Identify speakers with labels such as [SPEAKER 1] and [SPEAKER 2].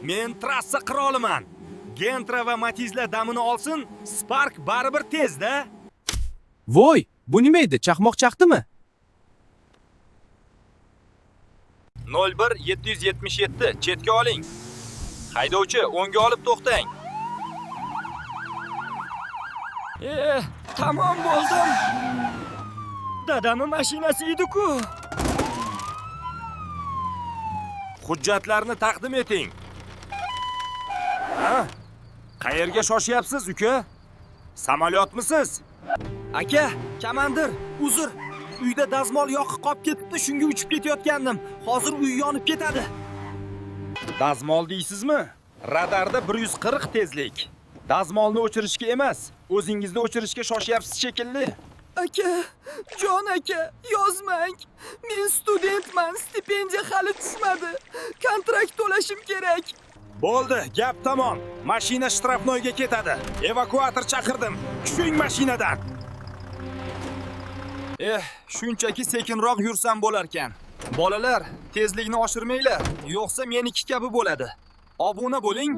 [SPEAKER 1] Men trassa qiroliman. Gentra va Matizlar damini olsin, Spark baribir tezda.
[SPEAKER 2] Voy, bu nima edi? Chaqmoq chaqdimi?
[SPEAKER 1] 01777 chetga oling. Haydovchi, o'ngga olib to'xtang. Tamom bo'ldim. Dadamning mashinasi edi-ku. Hujjatlarni taqdim eting. Ha? Qayerga shoshyapsiz, uka? Samolyotmisiz? Aka, komandir, uzr. Uyda dazmol yoqib qolib ketibdi, shunga uchib ketayotgandim. Hozir uy yonib ketadi. Dazmol deysizmi? Radarda 140 tezlik. Dazmolni o'chirishga emas, o'zingizni o'chirishga shoshyapsiz shekilli.
[SPEAKER 3] Aka, jon aka, yozmang. Men studentman, stipendiya hali tushmadi. Kontrakt to'lashim kerak.
[SPEAKER 1] Bo'ldi, gap tamom. Mashina shtrafnoyga ketadi. Evakuator chaqirdim. Tushing mashinadan. Shunchaki sekinroq yursam bo'lar ekan. Bolalar, tezlikni oshirmanglar, yo'qsa meniki kabi bo'ladi. Obuna bo'ling.